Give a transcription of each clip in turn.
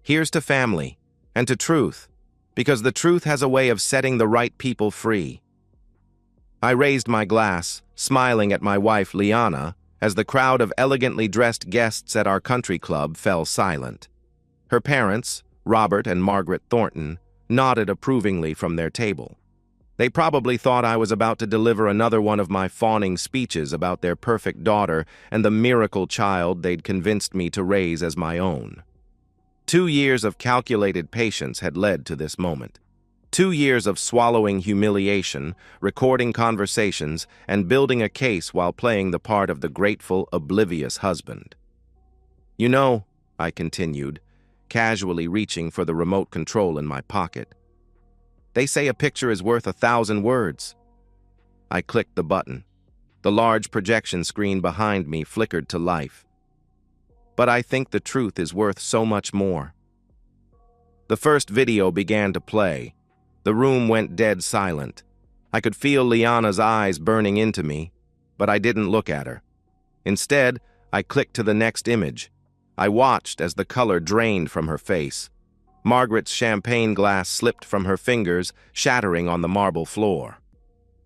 Here's to family, and to truth, because the truth has a way of setting the right people free. I raised my glass, smiling at my wife Liana, as the crowd of elegantly dressed guests at our country club fell silent. Her parents, Robert and Margaret Thornton, nodded approvingly from their table. They probably thought I was about to deliver another one of my fawning speeches about their perfect daughter and the miracle child they'd convinced me to raise as my own. 2 years of calculated patience had led to this moment. 2 years of swallowing humiliation, recording conversations, and building a case while playing the part of the grateful, oblivious husband. You know, I continued, casually reaching for the remote control in my pocket, they say a picture is worth 1,000 words. I clicked the button. The large projection screen behind me flickered to life. But I think the truth is worth so much more. The first video began to play. The room went dead silent. I could feel Liana's eyes burning into me, but I didn't look at her. Instead, I clicked to the next image. I watched as the color drained from her face. Margaret's champagne glass slipped from her fingers, shattering on the marble floor.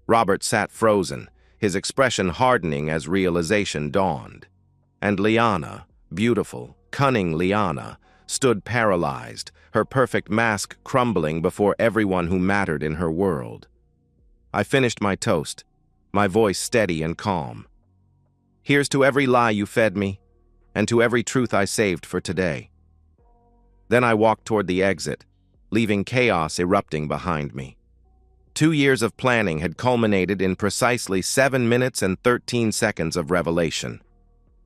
Robert sat frozen, his expression hardening as realization dawned. And Liana, beautiful, cunning Liana, stood paralyzed, her perfect mask crumbling before everyone who mattered in her world. I finished my toast, my voice steady and calm. Here's to every lie you fed me, and to every truth I saved for today. Then I walked toward the exit, leaving chaos erupting behind me. 2 years of planning had culminated in precisely 7 minutes and 13 seconds of revelation.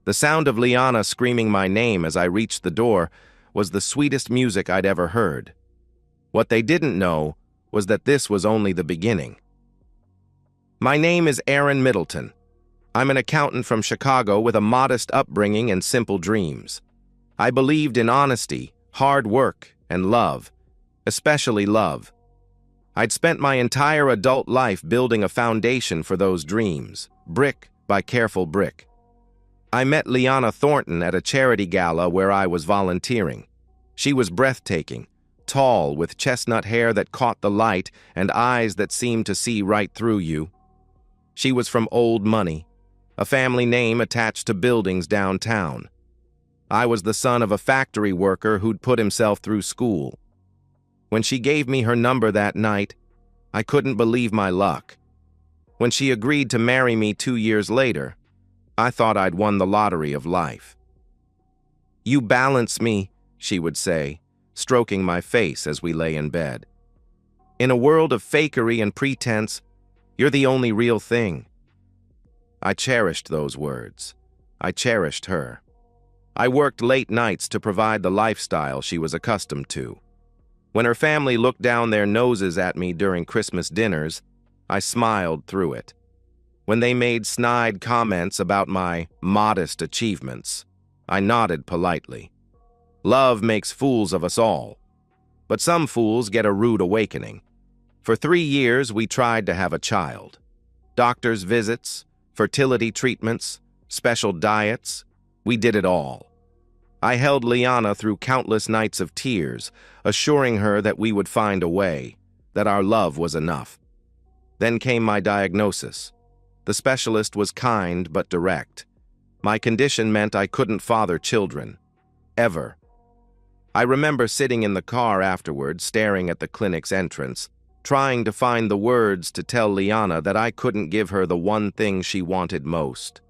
The sound of Liana screaming my name as I reached the door was the sweetest music I'd ever heard. What they didn't know was that this was only the beginning. My name is Aaron Middleton. I'm an accountant from Chicago with a modest upbringing and simple dreams. I believed in honesty, hard work, and love, especially love. I'd spent my entire adult life building a foundation for those dreams, brick by careful brick. I met Liana Thornton at a charity gala where I was volunteering. She was breathtaking, tall, with chestnut hair that caught the light and eyes that seemed to see right through you. She was from old money, a family name attached to buildings downtown. I was the son of a factory worker who'd put himself through school. When she gave me her number that night, I couldn't believe my luck. When she agreed to marry me 2 years later, I thought I'd won the lottery of life. You balance me, she would say, stroking my face as we lay in bed. In a world of fakery and pretense, you're the only real thing. I cherished those words. I cherished her. I worked late nights to provide the lifestyle she was accustomed to. When her family looked down their noses at me during Christmas dinners, I smiled through it. When they made snide comments about my modest achievements, I nodded politely. Love makes fools of us all, but some fools get a rude awakening. For 3 years, we tried to have a child. Doctor's visits, fertility treatments, special diets, we did it all. I held Liana through countless nights of tears, assuring her that we would find a way, that our love was enough. Then came my diagnosis. The specialist was kind but direct. My condition meant I couldn't father children. Ever. I remember sitting in the car afterward, staring at the clinic's entrance, trying to find the words to tell Liana that I couldn't give her the one thing she wanted most.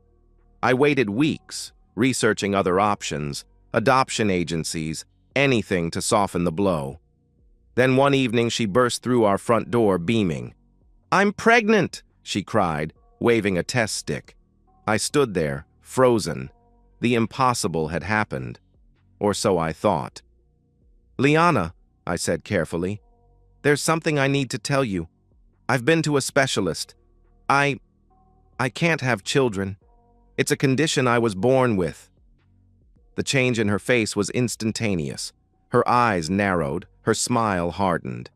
I waited weeks, researching other options, adoption agencies, anything to soften the blow. Then one evening she burst through our front door beaming. "I'm pregnant!" she cried, waving a test stick. I stood there, frozen. The impossible had happened. Or so I thought. "Liana," I said carefully, "there's something I need to tell you. I've been to a specialist. I can't have children. It's a condition I was born with." The change in her face was instantaneous. Her eyes narrowed, her smile hardened.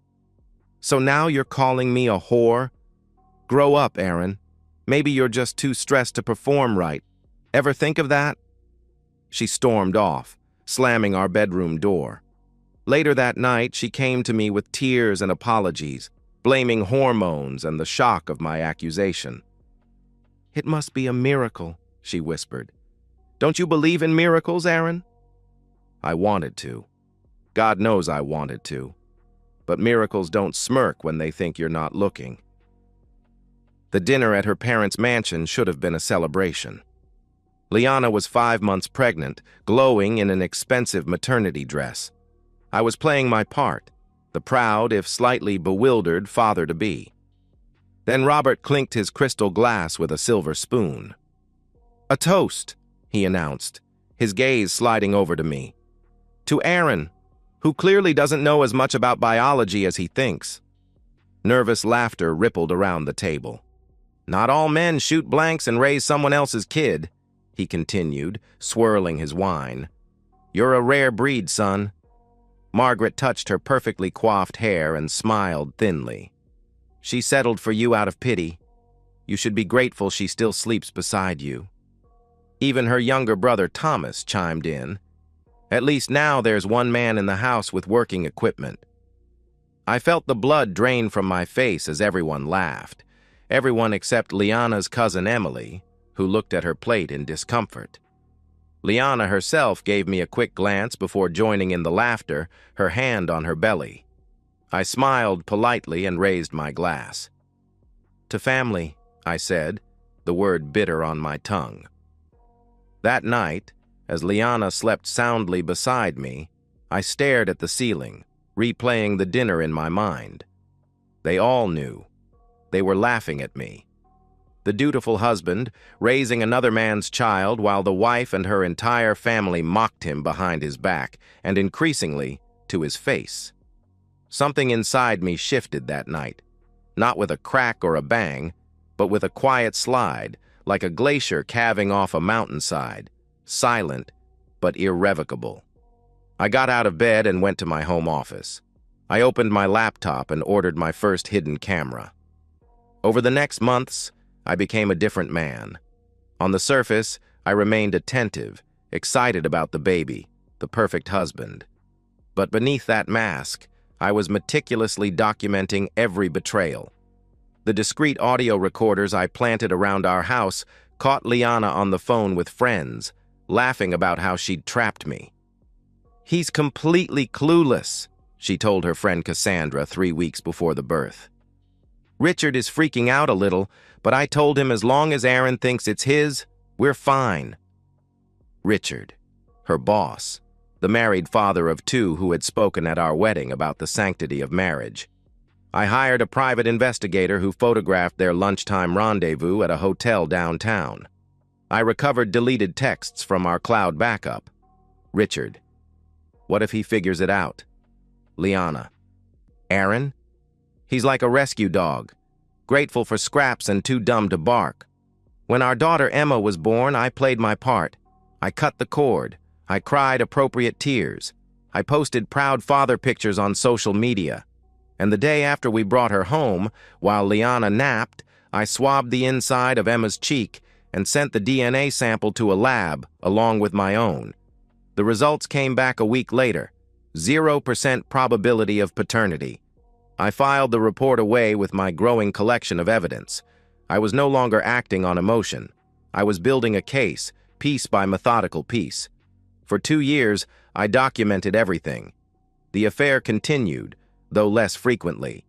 "So now you're calling me a whore? Grow up, Aaron. Maybe you're just too stressed to perform right. Ever think of that?" She stormed off, slamming our bedroom door. Later that night, she came to me with tears and apologies, blaming hormones and the shock of my accusation. "It must be a miracle," she whispered. "Don't you believe in miracles, Aaron?" I wanted to. God knows I wanted to. But miracles don't smirk when they think you're not looking. The dinner at her parents' mansion should have been a celebration. Liana was 5 months pregnant, glowing in an expensive maternity dress. I was playing my part, the proud, if slightly bewildered, father-to-be. Then Robert clinked his crystal glass with a silver spoon. "A toast," he announced, his gaze sliding over to me. "To Aaron, who clearly doesn't know as much about biology as he thinks." Nervous laughter rippled around the table. "Not all men shoot blanks and raise someone else's kid," he continued, swirling his wine. "You're a rare breed, son." Margaret touched her perfectly coiffed hair and smiled thinly. "She settled for you out of pity. You should be grateful she still sleeps beside you." Even her younger brother Thomas chimed in. "At least now there's one man in the house with working equipment." I felt the blood drain from my face as everyone laughed. Everyone except Liana's cousin Emily, who looked at her plate in discomfort. Liana herself gave me a quick glance before joining in the laughter, her hand on her belly. I smiled politely and raised my glass. "To family," I said, the word bitter on my tongue. That night, as Liana slept soundly beside me, I stared at the ceiling, replaying the dinner in my mind. They all knew. They were laughing at me. The dutiful husband, raising another man's child while the wife and her entire family mocked him behind his back, and increasingly, to his face. Something inside me shifted that night, not with a crack or a bang, but with a quiet slide, like a glacier calving off a mountainside, silent but irrevocable. I got out of bed and went to my home office. I opened my laptop and ordered my first hidden camera. Over the next months, I became a different man. On the surface, I remained attentive, excited about the baby, the perfect husband. But beneath that mask, I was meticulously documenting every betrayal. The discreet audio recorders I planted around our house caught Liana on the phone with friends, laughing about how she'd trapped me. "He's completely clueless," she told her friend Cassandra 3 weeks before the birth. "Richard is freaking out a little, but I told him as long as Aaron thinks it's his, we're fine." Richard, her boss, the married father of 2 who had spoken at our wedding about the sanctity of marriage. I hired a private investigator who photographed their lunchtime rendezvous at a hotel downtown. I recovered deleted texts from our cloud backup. Richard. What if he figures it out? Liana. Aaron? He's like a rescue dog, grateful for scraps and too dumb to bark. When our daughter Emma was born, I played my part. I cut the cord. I cried appropriate tears. I posted proud father pictures on social media. And the day after we brought her home, while Liana napped, I swabbed the inside of Emma's cheek and sent the DNA sample to a lab along with my own. The results came back a week later. 0% probability of paternity. I filed the report away with my growing collection of evidence. I was no longer acting on emotion. I was building a case, piece by methodical piece. For 2 years, I documented everything. The affair continued, though less frequently.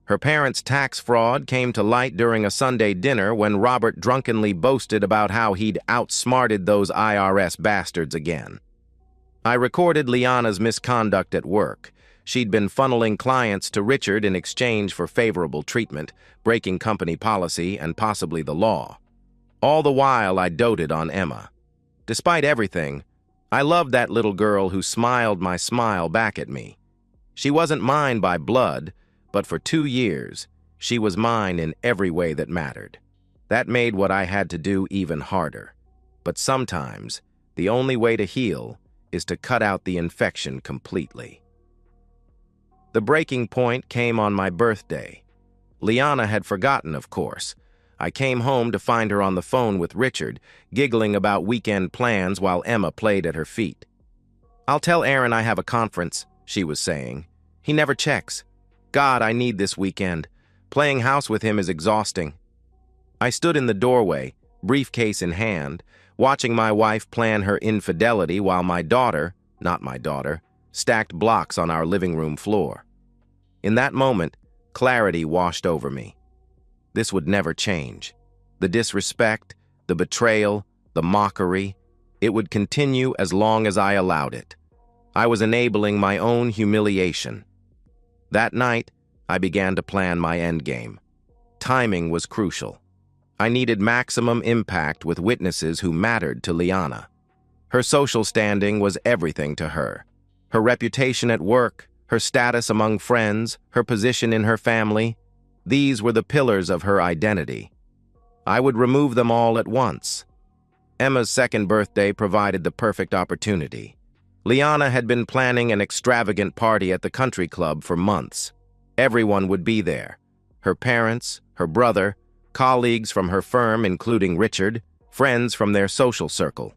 Her parents' tax fraud came to light during a Sunday dinner when Robert drunkenly boasted about how he'd outsmarted those IRS bastards again. I recorded Liana's misconduct at work. She'd been funneling clients to Richard in exchange for favorable treatment, breaking company policy and possibly the law. All the while, I doted on Emma. Despite everything, I loved that little girl who smiled my smile back at me. She wasn't mine by blood, but for 2 years, she was mine in every way that mattered. That made what I had to do even harder. But sometimes, the only way to heal is to cut out the infection completely. The breaking point came on my birthday. Liana had forgotten, of course. I came home to find her on the phone with Richard, giggling about weekend plans while Emma played at her feet. "I'll tell Aaron I have a conference," she was saying. "He never checks. God, I need this weekend. Playing house with him is exhausting." I stood in the doorway, briefcase in hand, watching my wife plan her infidelity while my daughter, not my daughter, stacked blocks on our living room floor. In that moment, clarity washed over me. This would never change. The disrespect, the betrayal, the mockery, it would continue as long as I allowed it. I was enabling my own humiliation. That night, I began to plan my endgame. Timing was crucial. I needed maximum impact with witnesses who mattered to Liana. Her social standing was everything to her. Her reputation at work, her status among friends, her position in her family, these were the pillars of her identity. I would remove them all at once. Emma's second birthday provided the perfect opportunity. Liana had been planning an extravagant party at the country club for months. Everyone would be there. Her parents, her brother, colleagues from her firm including Richard, friends from their social circle.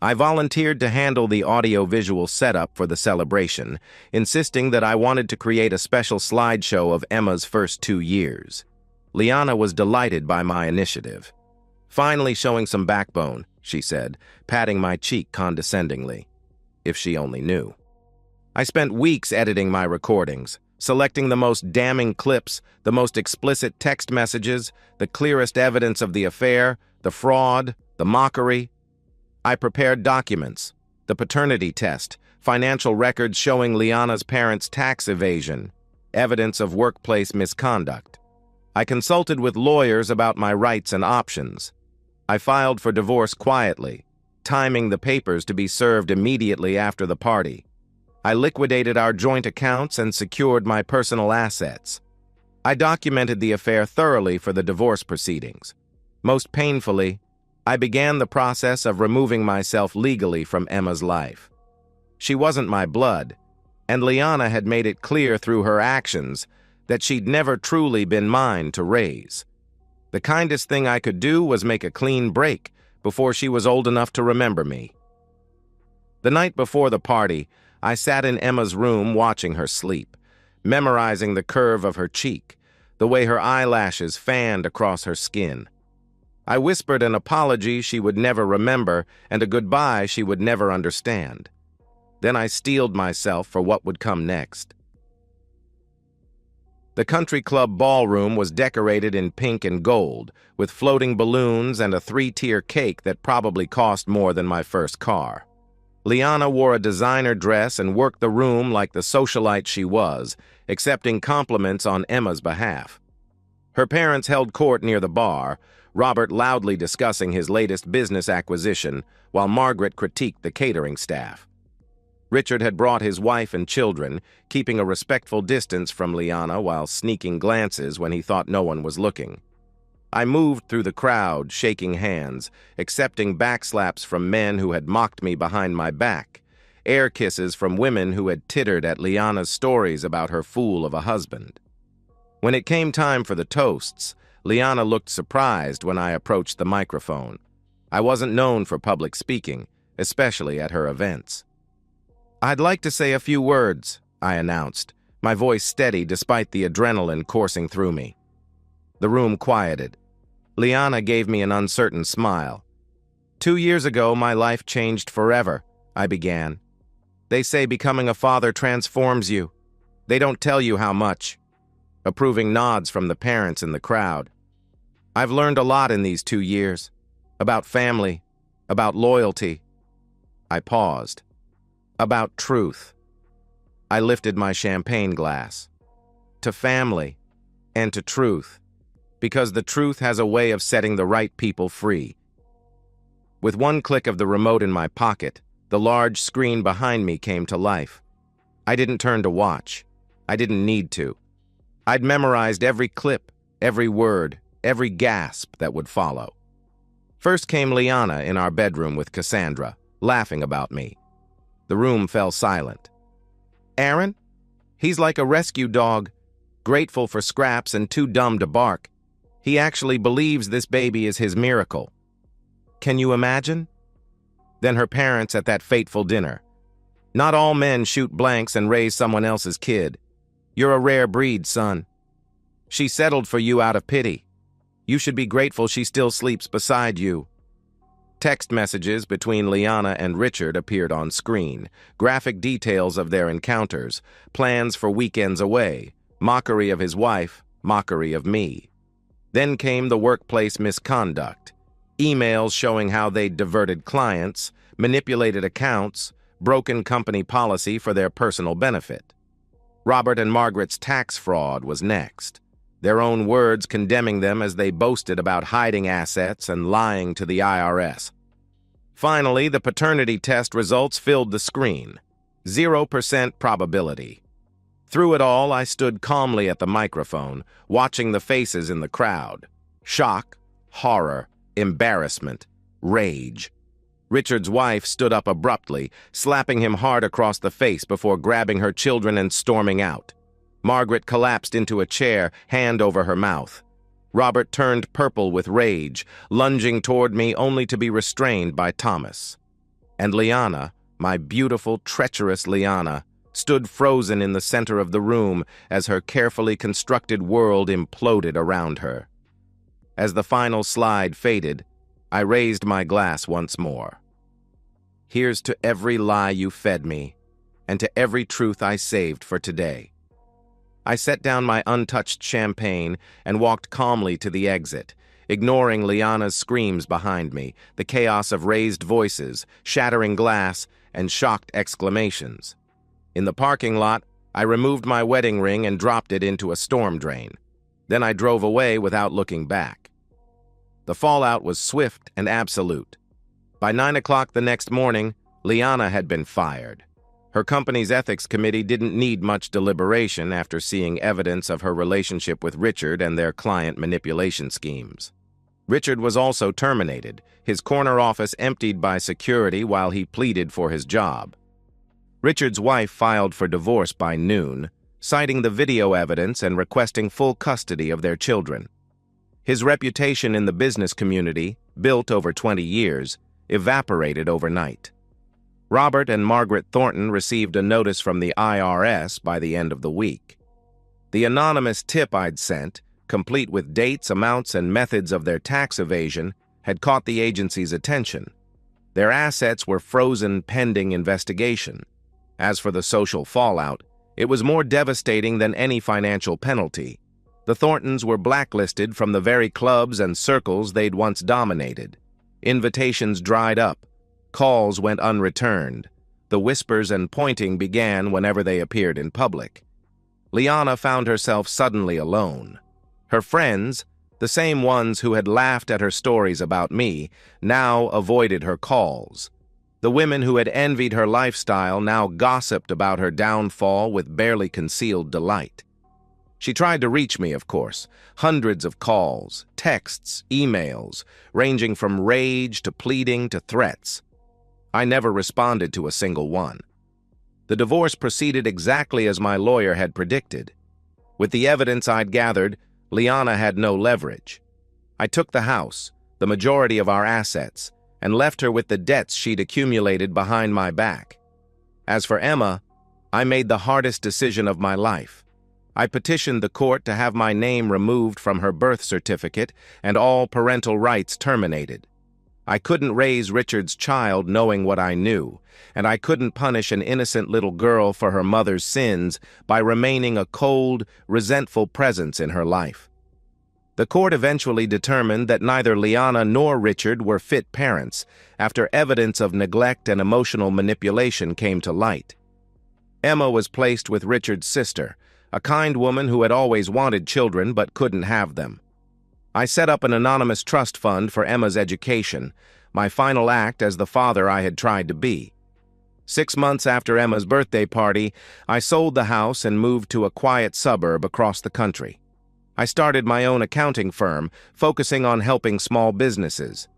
I volunteered to handle the audio-visual setup for the celebration, insisting that I wanted to create a special slideshow of Emma's first 2 years. Liana was delighted by my initiative. "Finally showing some backbone," she said, patting my cheek condescendingly. If she only knew. I spent weeks editing my recordings, selecting the most damning clips, the most explicit text messages, the clearest evidence of the affair, the fraud, the mockery. I prepared documents, the paternity test, financial records showing Liana's parents' tax evasion, evidence of workplace misconduct. I consulted with lawyers about my rights and options. I filed for divorce quietly, timing the papers to be served immediately after the party. I liquidated our joint accounts and secured my personal assets. I documented the affair thoroughly for the divorce proceedings. Most painfully, I began the process of removing myself legally from Emma's life. She wasn't my blood, and Liana had made it clear through her actions that she'd never truly been mine to raise. The kindest thing I could do was make a clean break before she was old enough to remember me. The night before the party, I sat in Emma's room watching her sleep, memorizing the curve of her cheek, the way her eyelashes fanned across her skin. I whispered an apology she would never remember and a goodbye she would never understand. Then I steeled myself for what would come next. The country club ballroom was decorated in pink and gold, with floating balloons and a 3-tier cake that probably cost more than my first car. Liana wore a designer dress and worked the room like the socialite she was, accepting compliments on Emma's behalf. Her parents held court near the bar, Robert loudly discussing his latest business acquisition, while Margaret critiqued the catering staff. Richard had brought his wife and children, keeping a respectful distance from Liana while sneaking glances when he thought no one was looking. I moved through the crowd, shaking hands, accepting backslaps from men who had mocked me behind my back, air kisses from women who had tittered at Liana's stories about her fool of a husband. When it came time for the toasts, Liana looked surprised when I approached the microphone. I wasn't known for public speaking, especially at her events. "I'd like to say a few words," I announced, my voice steady despite the adrenaline coursing through me. The room quieted. Liana gave me an uncertain smile. "2 years ago, my life changed forever," I began. "They say becoming a father transforms you. They don't tell you how much." Approving nods from the parents in the crowd. "I've learned a lot in these 2 years. About family, about loyalty." I paused. "About truth." I lifted my champagne glass. "To family and to truth, because the truth has a way of setting the right people free." With one click of the remote in my pocket, the large screen behind me came to life. I didn't turn to watch. I didn't need to. I'd memorized every clip, every word, every gasp that would follow. First came Liana in our bedroom with Cassandra, laughing about me. The room fell silent. "Aaron? He's like a rescue dog, grateful for scraps and too dumb to bark. He actually believes this baby is his miracle. Can you imagine?" Then her parents at that fateful dinner. Not all men shoot blanks and raise someone else's kid. You're a rare breed, son. She settled for you out of pity. You should be grateful she still sleeps beside you." Text messages between Liana and Richard appeared on screen, graphic details of their encounters, plans for weekends away, mockery of his wife, mockery of me. Then came the workplace misconduct, emails showing how they'd diverted clients, manipulated accounts, broken company policy for their personal benefit. Robert and Margaret's tax fraud was next, their own words condemning them as they boasted about hiding assets and lying to the IRS. Finally, the paternity test results filled the screen. 0% probability. Through it all, I stood calmly at the microphone, watching the faces in the crowd. Shock, horror, embarrassment, rage. Richard's wife stood up abruptly, slapping him hard across the face before grabbing her children and storming out. Margaret collapsed into a chair, hand over her mouth. Robert turned purple with rage, lunging toward me only to be restrained by Thomas. And Liana, my beautiful, treacherous Liana, stood frozen in the center of the room as her carefully constructed world imploded around her. As the final slide faded, I raised my glass once more. Here's to every lie you fed me, and to every truth I saved for today. I set down my untouched champagne and walked calmly to the exit, ignoring Liana's screams behind me, the chaos of raised voices, shattering glass, and shocked exclamations. In the parking lot, I removed my wedding ring and dropped it into a storm drain. Then I drove away without looking back. The fallout was swift and absolute. By 9 o'clock the next morning, Liana had been fired. Her company's ethics committee didn't need much deliberation after seeing evidence of her relationship with Richard and their client manipulation schemes. Richard was also terminated, his corner office emptied by security while he pleaded for his job. Richard's wife filed for divorce by noon, citing the video evidence and requesting full custody of their children. His reputation in the business community, built over 20 years, evaporated overnight. Robert and Margaret Thornton received a notice from the IRS by the end of the week. The anonymous tip I'd sent, complete with dates, amounts, and methods of their tax evasion, had caught the agency's attention. Their assets were frozen pending investigation. As for the social fallout, it was more devastating than any financial penalty. The Thorntons were blacklisted from the very clubs and circles they'd once dominated. Invitations dried up. Calls went unreturned. The whispers and pointing began whenever they appeared in public. Liana found herself suddenly alone. Her friends, the same ones who had laughed at her stories about me, now avoided her calls. The women who had envied her lifestyle now gossiped about her downfall with barely concealed delight. She tried to reach me, of course. Hundreds of calls, texts, emails, ranging from rage to pleading to threats. I never responded to a single one. The divorce proceeded exactly as my lawyer had predicted. With the evidence I'd gathered, Liana had no leverage. I took the house, the majority of our assets, and left her with the debts she'd accumulated behind my back. As for Emma, I made the hardest decision of my life. I petitioned the court to have my name removed from her birth certificate and all parental rights terminated. I couldn't raise Richard's child knowing what I knew, and I couldn't punish an innocent little girl for her mother's sins by remaining a cold, resentful presence in her life. The court eventually determined that neither Liana nor Richard were fit parents after evidence of neglect and emotional manipulation came to light. Emma was placed with Richard's sister, a kind woman who had always wanted children but couldn't have them. I set up an anonymous trust fund for Emma's education, my final act as the father I had tried to be. 6 months after Emma's birthday party, I sold the house and moved to a quiet suburb across the country. I started my own accounting firm, focusing on helping small businesses.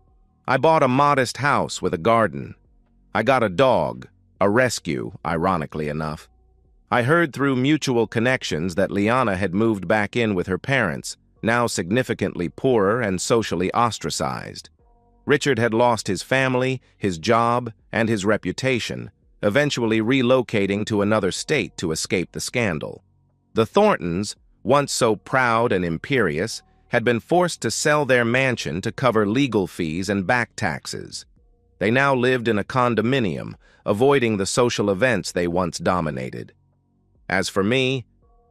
I bought a modest house with a garden. I got a dog, a rescue, ironically enough. I heard through mutual connections that Liana had moved back in with her parents, now significantly poorer and socially ostracized. Richard had lost his family, his job, and his reputation, eventually relocating to another state to escape the scandal. The Thorntons, once so proud and imperious, had been forced to sell their mansion to cover legal fees and back taxes. They now lived in a condominium, avoiding the social events they once dominated. As for me,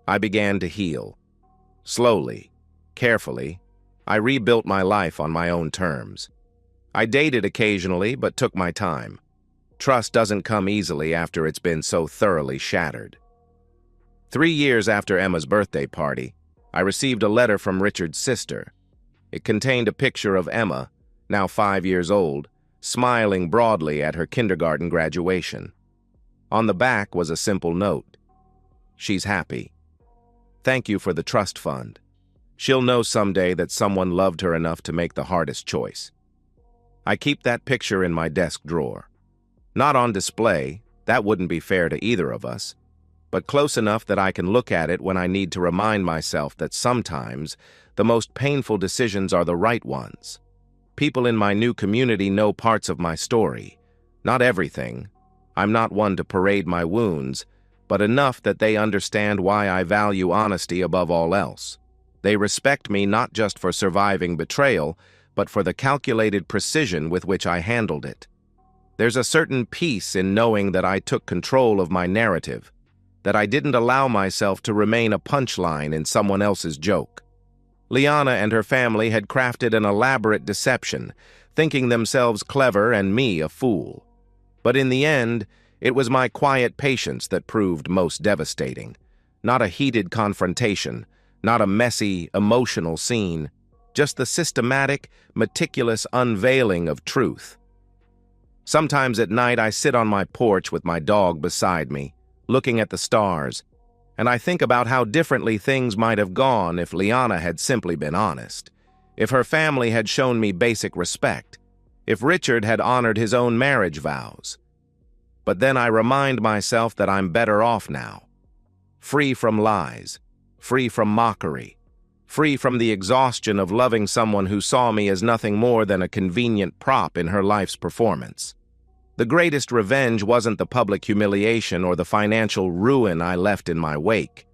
I began to heal. Slowly, carefully, I rebuilt my life on my own terms. I dated occasionally, but took my time. Trust doesn't come easily after it's been so thoroughly shattered. 3 years after Emma's birthday party, I received a letter from Richard's sister. It contained a picture of Emma, now 5 years old, smiling broadly at her kindergarten graduation. On the back was a simple note. "She's happy. Thank you for the trust fund. She'll know someday that someone loved her enough to make the hardest choice." I keep that picture in my desk drawer. Not on display, that wouldn't be fair to either of us, but close enough that I can look at it when I need to remind myself that sometimes the most painful decisions are the right ones. People in my new community know parts of my story. Not everything. I'm not one to parade my wounds, but enough that they understand why I value honesty above all else. They respect me not just for surviving betrayal, but for the calculated precision with which I handled it. There's a certain peace in knowing that I took control of my narrative, that I didn't allow myself to remain a punchline in someone else's joke. Liana and her family had crafted an elaborate deception, thinking themselves clever and me a fool. But in the end, it was my quiet patience that proved most devastating. Not a heated confrontation, not a messy, emotional scene, just the systematic, meticulous unveiling of truth. Sometimes at night I sit on my porch with my dog beside me, looking at the stars, and I think about how differently things might have gone if Liana had simply been honest, if her family had shown me basic respect, if Richard had honored his own marriage vows. But then I remind myself that I'm better off now, free from lies, free from mockery, free from the exhaustion of loving someone who saw me as nothing more than a convenient prop in her life's performance. The greatest revenge wasn't the public humiliation or the financial ruin I left in my wake.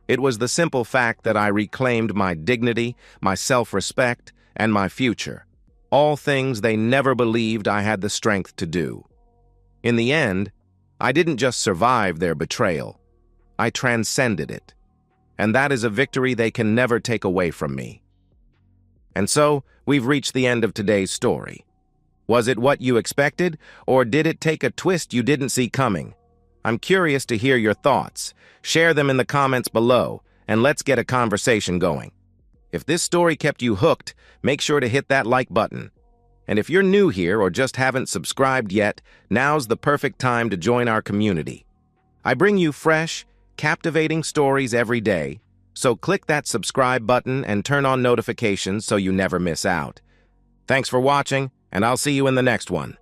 It was the simple fact that I reclaimed my dignity, my self-respect, and my future, all things they never believed I had the strength to do. In the end, I didn't just survive their betrayal, I transcended it. And that is a victory they can never take away from me. And so, we've reached the end of today's story. Was it what you expected, or did it take a twist you didn't see coming? I'm curious to hear your thoughts. Share them in the comments below, and let's get a conversation going. If this story kept you hooked, make sure to hit that like button. And if you're new here or just haven't subscribed yet, now's the perfect time to join our community. I bring you fresh, captivating stories every day, so click that subscribe button and turn on notifications so you never miss out. Thanks for watching, and I'll see you in the next one.